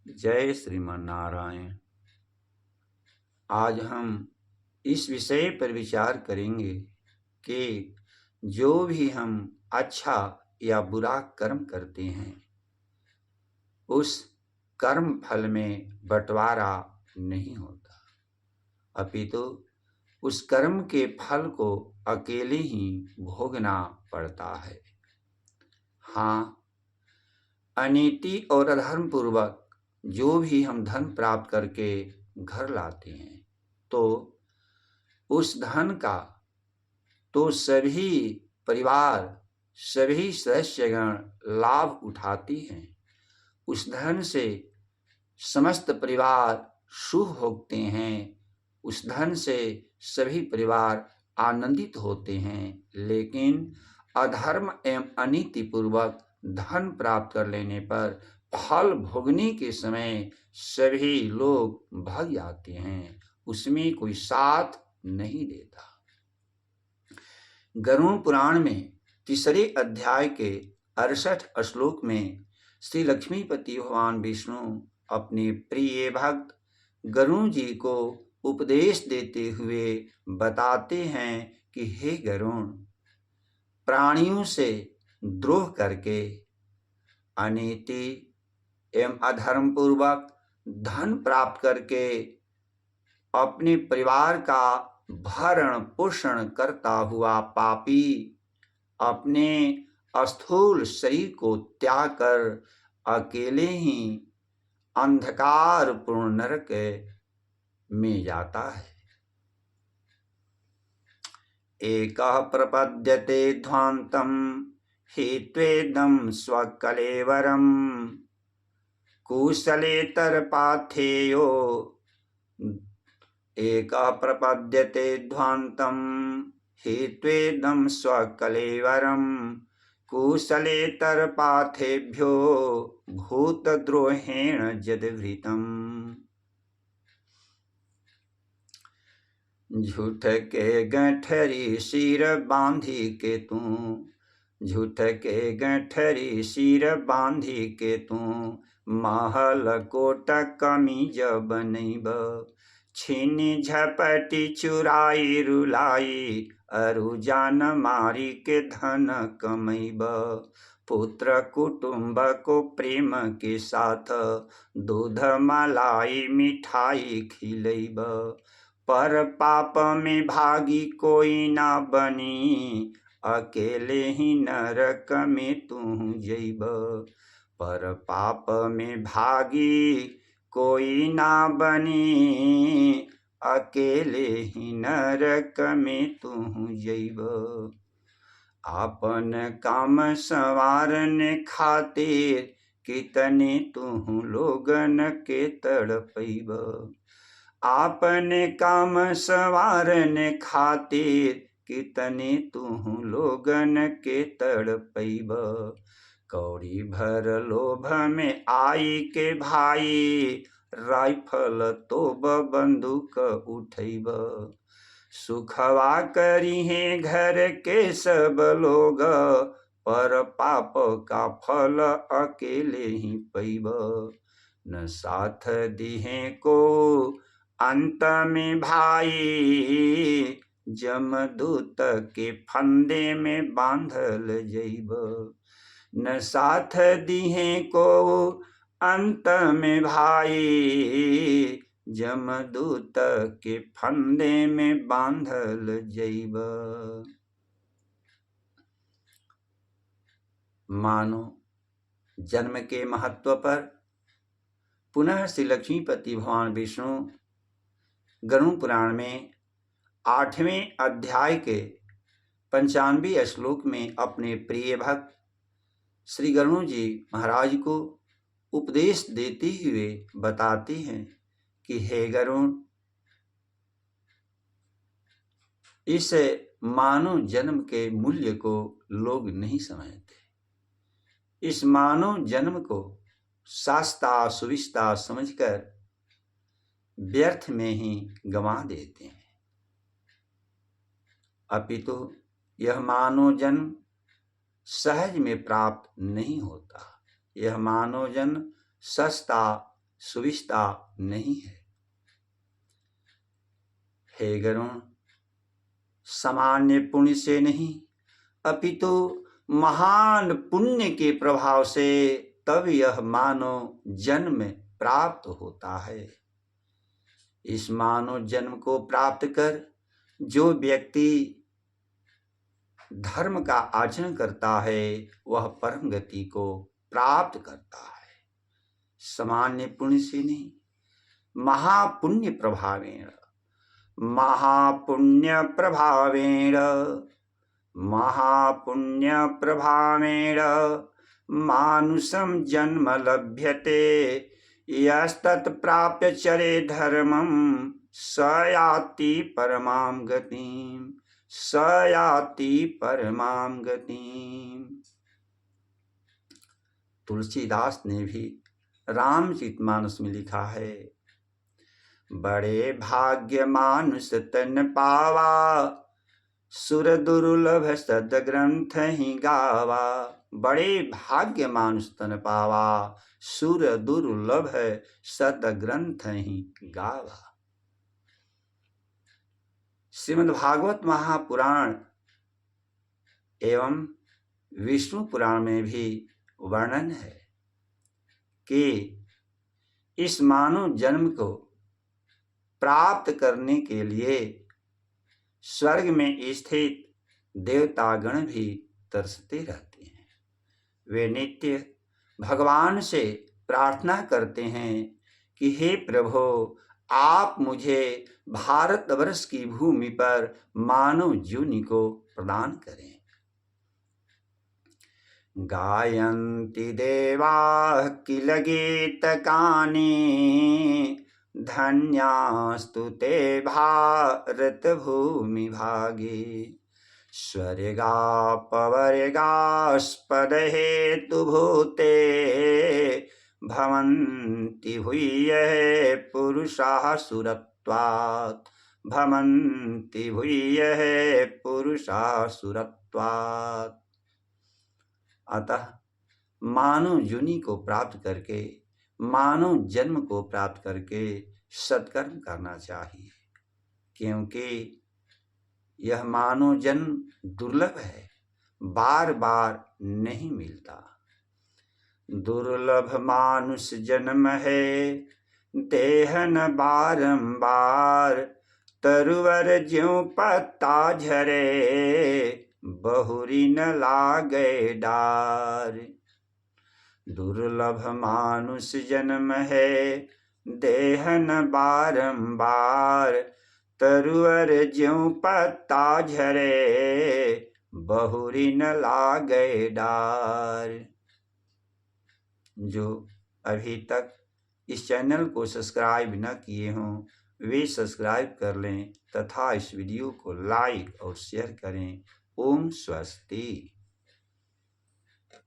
जय श्रीमन नारायण। आज हम इस विषय पर विचार करेंगे कि जो भी हम अच्छा या बुरा कर्म करते हैं उस कर्म फल में बंटवारा नहीं होता, अपितु उस कर्म के फल को अकेले ही भोगना पड़ता है। हाँ, अनीति और अधर्म पूर्वक जो भी हम धन प्राप्त करके घर लाते हैं तो उस धन का तो सभी परिवार, सभी सदस्यगण लाभ उठाती हैं। उस धन से समस्त परिवार सुख भोगते हैं। उस धन से सभी परिवार आनंदित होते हैं। लेकिन अधर्म एवं अनीति पूर्वक धन प्राप्त कर लेने पर फल भोगने के समय सभी लोग भाग जाते हैं, उसमें कोई साथ नहीं देता। गरुड़ पुराण में तीसरे अध्याय के 68 श्लोक में श्री लक्ष्मीपति भगवान विष्णु अपने प्रिय भक्त गरुड़ जी को उपदेश देते हुए बताते हैं कि हे गरुड़, प्राणियों से द्रोह करके अनीति एवं अधर्म पूर्वक धन प्राप्त करके अपने परिवार का भरण पोषण करता हुआ पापी अपने स्थूल शरीर को त्याग कर अकेले ही अंधकारपूर्ण नरक में जाता है। एकः प्रपद्यते ध्वान्तम् हित्वेदं स्वकलेवरम् कुशलेतरपाथेयो एकः प्रपद्यते ध्वान्तम् हित्वेदं स्वकलेवरम् कुशलेतरपाथेभ्यो भूतद्रोहेण यद्वृतम्। झूठ के गठरी सिर बांधी के तू, झूठ के गठरी सिर बांधी के तू महल कोट कमीज बनैब। छीनी झपटी चुराई रुलाई अरु जान मारी के धन कमैब। पुत्र कुटुंब को प्रेम के साथ दूध मलाई मिठाई खिलैब। पर पाप में भागी कोई ना बनी अकेले ही नरक में तू जैब। पर पाप में भागी कोई ना बनी अकेले ही नरक में तू जैब। आपन काम संवारने खातिर कितने तू लोगन के तड़पैब। आपने काम संवारने खातिर कितने तू लोगन के तड़पैब। कौड़ी भर लोभ में आई के भाई राइफल तोब बंदूक उठैब। सुखवा करी है घर के सब लोग पर पाप का फल अकेले ही पैब। न साथ दिहे को अंत में भाई जमदूत के फंदे में बांधल जैब। न साथ दिहे को अंत में भाई जमदूत के फंदे में बांधल जैब। मानो जन्म के महत्व पर पुनः श्री लक्ष्मीपति भगवान विष्णु गरुड़ पुराण में 8वें अध्याय के 95वें श्लोक में अपने प्रिय भक्त श्री गरुड़ जी महाराज को उपदेश देते हुए बताते हैं कि हे गरुड़, इस मानव जन्म के मूल्य को लोग नहीं समझते। इस मानव जन्म को शास्ता सुविस्ता समझकर व्यर्थ में ही गंवा देते हैं। अपितु यह मानव जन्म सहज में प्राप्त नहीं होता। यह मानव जन्म सस्ता सुविधा नहीं है। हे गरुण, सामान्य पुण्य से नहीं अपितु महान पुण्य के प्रभाव से तब यह मानव जन्म प्राप्त होता है। इस मानव जन्म को प्राप्त कर जो व्यक्ति धर्म का आचरण करता है वह परम गति को प्राप्त करता है। सामान्य पुण्य से नहीं, महापुण्य प्रभावेण, महापुण्य प्रभावेण, महापुण्य प्रभावेण मानुषं जन्म लभ्यते। यस्तत् प्राप्य चरे धर्मं स याति परमां गतिं, स याति परमां गतिं। तुलसीदास ने भी रामचरितमानस में लिखा है, बड़े भाग्य मानुष तन पावा, सुर दुर्लभ सद ग्रंथ ही गावा। बड़े भाग्य मानुष तन पावा, सुर दुर्लभ सद ग्रंथ ही गावा। श्रीमद् भागवत महापुराण एवं विष्णु पुराण में भी वर्णन है कि इस मानव जन्म को प्राप्त करने के लिए स्वर्ग में स्थित देवतागण भी तरसते रहते हैं। वे नित्य भगवान से प्रार्थना करते हैं कि हे प्रभु, आप मुझे भारतवर्ष की भूमि पर मानव योनि को प्रदान करें। गायन्ति देवाः किल गीतकानि, धन्यास्तु ते भारत भूमि भागे। स्वर्गापवर्गास्पद हेतुभूते, भवन्ति भूयः पुरुषाः सुरत्वात्, भवन्ति भूयः पुरुषाः सुरत्वात्। अतः मानव योनि को प्राप्त करके, मानव जन्म को प्राप्त करके सत्कर्म करना चाहिए, क्योंकि यह मानव जन्म दुर्लभ है, बार बार नहीं मिलता। दुर्लभ मानुष जन्म है, देहन बारंबार, तरुवर ज्यों पत्ता झरे, बहुरी न लागे डार। दुर्लभ मानुष जन्म है, देहन बारंबार, तरुवर ज्यों पत्ता झरे, बहुरी न लागे डार। जो अभी तक इस चैनल को सब्सक्राइब न किए हों वे सब्सक्राइब कर लें तथा इस वीडियो को लाइक और शेयर करें। ओम स्वस्ति।